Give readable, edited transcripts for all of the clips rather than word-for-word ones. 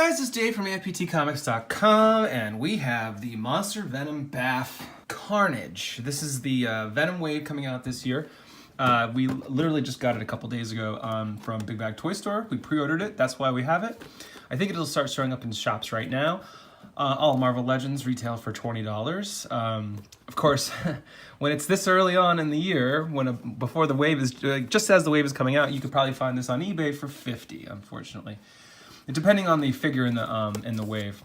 guys, it's Dave from AFPTcomics.com, and we have the Monster Venom BAF Carnage. This is the Venom wave coming out this year. We literally just got it a couple days ago from Big Bag Toy Store. We pre-ordered it, that's why we have it. I think it'll start showing up in shops right now. All Marvel Legends retail for $20. Of course, when it's this early on in the year, before the wave is, just as the wave is coming out, you could probably find this on eBay for $50, unfortunately. Depending on the figure in the wave.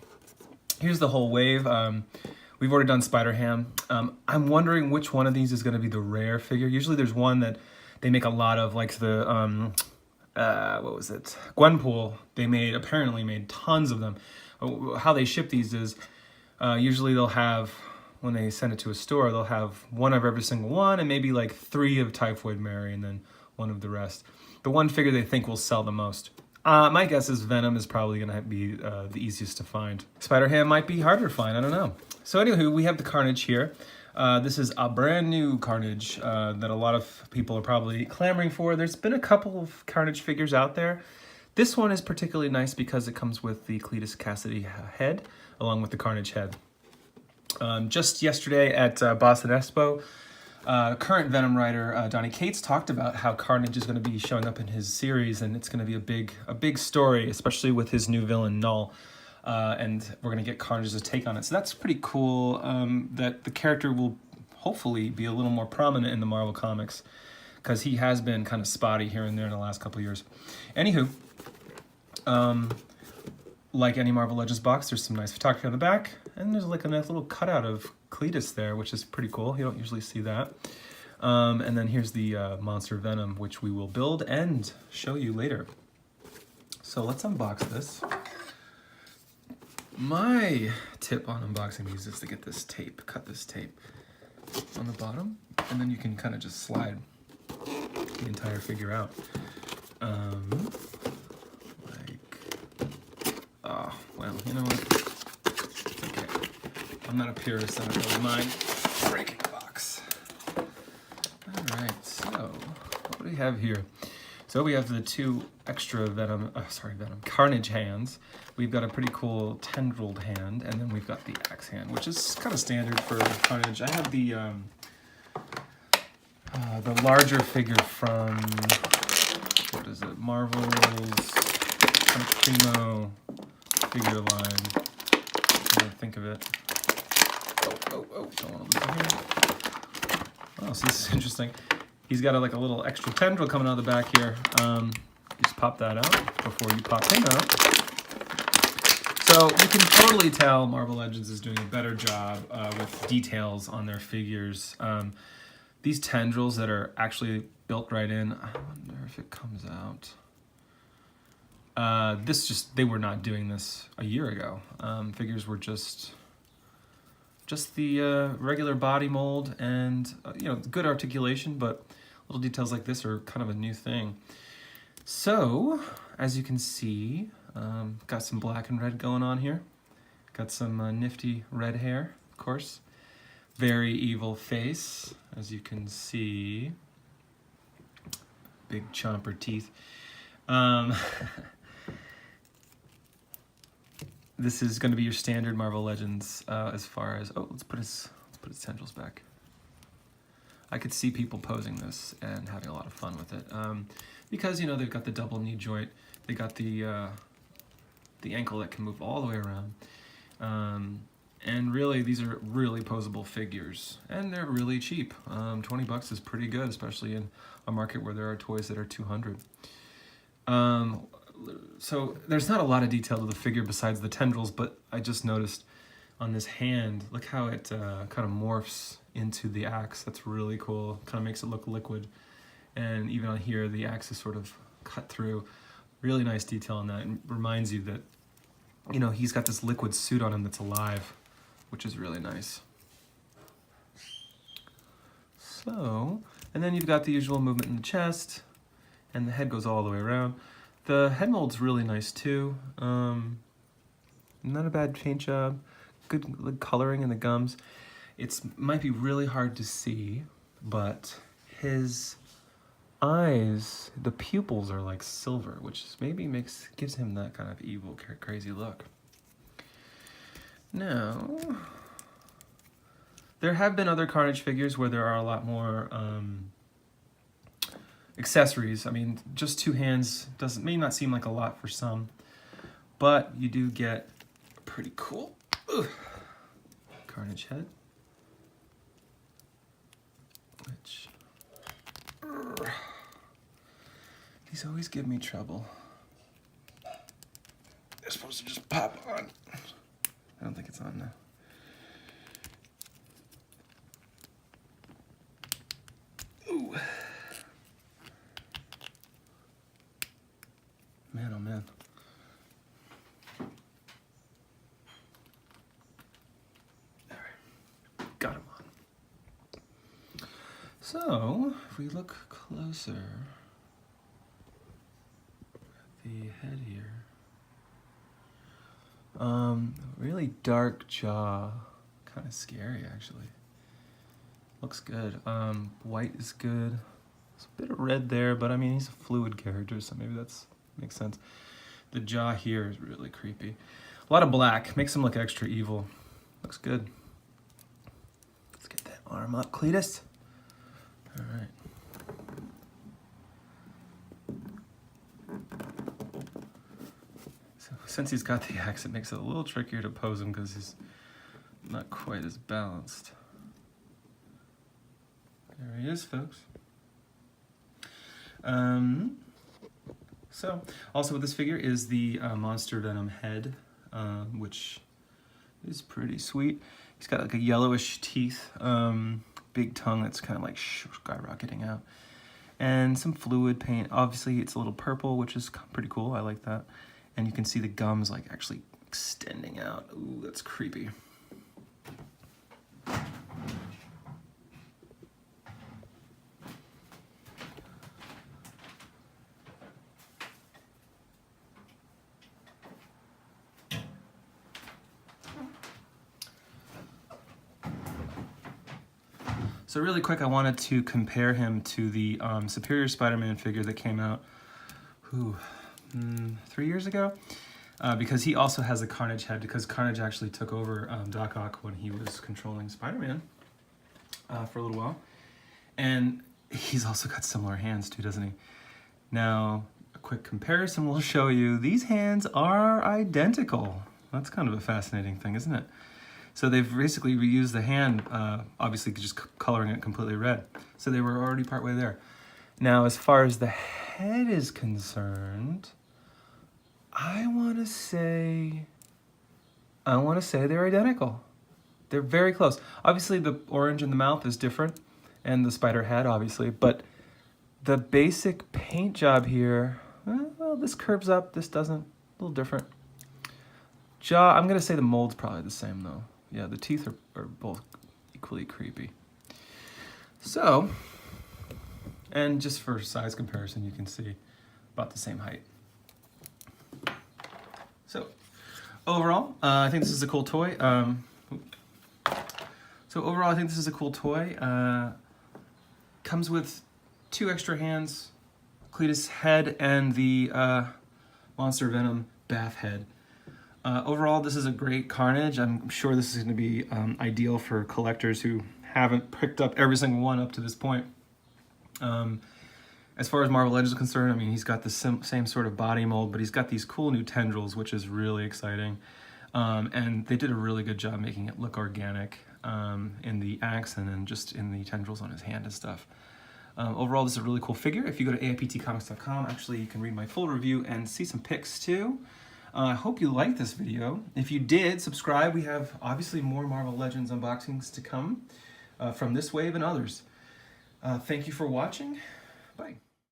Here's the whole wave. We've already done Spider-Ham. I'm wondering which one of these is going to be the rare figure. Usually there's one that they make a lot of, like the, what was it? Gwenpool. They apparently made tons of them. How they ship these is, usually they'll have, when they send it to a store, they'll have one of every single one and maybe like 3 of Typhoid Mary and then one of the rest. The one figure they think will sell the most. My guess is Venom is probably going to be the easiest to find. Spider-Ham might be harder to find, I don't know. So anywho, we have the Carnage here. This is a brand new Carnage that a lot of people are probably clamoring for. There's been a couple of Carnage figures out there. This one is particularly nice because it comes with the Cletus Cassidy head, along with the Carnage head. Just yesterday at Boston Expo, current Venom writer Donny Cates talked about how Carnage is going to be showing up in his series, and it's going to be a big story, especially with his new villain Null, and we're going to get Carnage's take on it. So that's pretty cool. That the character will hopefully be a little more prominent in the Marvel comics, because he has been kind of spotty here and there in the last couple of years. Anywho, like any Marvel Legends box, there's some nice photography on the back, and there's like a nice little cutout of Cletus there, which is pretty cool. You don't usually see that. And then here's the Monster Venom, which we will build and show you later. So let's unbox this. My tip on unboxing these is to get this tape, cut this tape on the bottom, and then you can kind of just slide the entire figure out. Oh, well, you know what? It's okay. I'm not a purist, I don't really mind breaking the box. Alright, so what do we have here? So we have the 2 extra Carnage hands. We've got a pretty cool tendrilled hand, and then we've got the axe hand, which is kind of standard for Carnage. I have the larger figure from, what is it, Marvel's kind of primo figure line. I can't think of it. Oh, don't want to lose it here. Oh, so this is interesting. He's got like a little extra tendril coming out of the back here. Just pop that out before you pop him out. So you can totally tell Marvel Legends is doing a better job with details on their figures. These tendrils that are actually built right in, I wonder if it comes out. They were not doing this a year ago. Figures were just the regular body mold and, good articulation, but little details like this are kind of a new thing. So, as you can see, got some black and red going on here. Got some nifty red hair, of course. Very evil face, as you can see. Big chomper teeth. This is going to be your standard Marvel Legends as far as... Oh, let's put his tendrils back. I could see people posing this and having a lot of fun with it. Because, they've got the double knee joint. They got the ankle that can move all the way around. And really, these are really posable figures. And they're really cheap. $20 is pretty good, especially in a market where there are toys that are $200. So there's not a lot of detail to the figure besides the tendrils, but I just noticed on this hand, look how it kind of morphs into the axe. That's really cool. Kind of makes it look liquid. And even on here, the axe is sort of cut through. Really nice detail on that. And reminds you that, he's got this liquid suit on him that's alive, which is really nice. So, and then you've got the usual movement in the chest, and the head goes all the way around. The head mold's really nice too. Not a bad paint job. Good coloring in the gums. Might be really hard to see, but his eyes, the pupils are like silver, which maybe gives him that kind of evil, crazy look. Now, there have been other Carnage figures where there are a lot more accessories. I mean, just 2 hands may not seem like a lot for some, but you do get a pretty cool Carnage head, which these always give me trouble. They're supposed to just pop on. I don't think it's on now. Ooh. Man, oh man. All right, got him on. So, if we look closer at the head here, really dark jaw, kind of scary actually. Looks good. White is good. There's a bit of red there, but I mean, he's a fluid character, so maybe that's makes sense. The jaw here is really creepy. A lot of black, makes him look extra evil. Looks good. Let's get that arm up, Cletus. All right. So since he's got the axe, it makes it a little trickier to pose him because he's not quite as balanced. There he is, folks. So, also with this figure is the Monster Venom head, which is pretty sweet. He's got like a yellowish teeth, big tongue that's kind of like skyrocketing out, and some fluid paint. Obviously, it's a little purple, which is pretty cool. I like that. And you can see the gums like actually extending out. Ooh, that's creepy. So really quick, I wanted to compare him to the Superior Spider-Man figure that came out 3 years ago, because he also has a Carnage head, because Carnage actually took over Doc Ock when he was controlling Spider-Man for a little while. And he's also got similar hands too, doesn't he? Now, a quick comparison will show you these hands are identical. That's kind of a fascinating thing, isn't it? So they've basically reused the hand, obviously just coloring it completely red. So they were already partway there. Now, as far as the head is concerned, I want to say they're identical. They're very close. Obviously, the orange in the mouth is different, and the spider head, obviously, but the basic paint job here, well, this curves up, this doesn't, a little different. Jaw, I'm going to say the mold's probably the same, though. Yeah, the teeth are both equally creepy. So, and just for size comparison, you can see about the same height. So, overall, I think this is a cool toy. Comes with 2 extra hands, Cletus head, and the Monster Venom BAF head. Overall, this is a great Carnage. I'm sure this is going to be ideal for collectors who haven't picked up every single one up to this point. As far as Marvel Legends is concerned, I mean, he's got the same sort of body mold, but he's got these cool new tendrils, which is really exciting. And they did a really good job making it look organic in the axe and then just in the tendrils on his hand and stuff. Overall, this is a really cool figure. If you go to aiptcomics.com, actually, you can read my full review and see some pics too. I hope you liked this video. If you did, subscribe. We have obviously more Marvel Legends unboxings to come from this wave and others. Thank you for watching. Bye.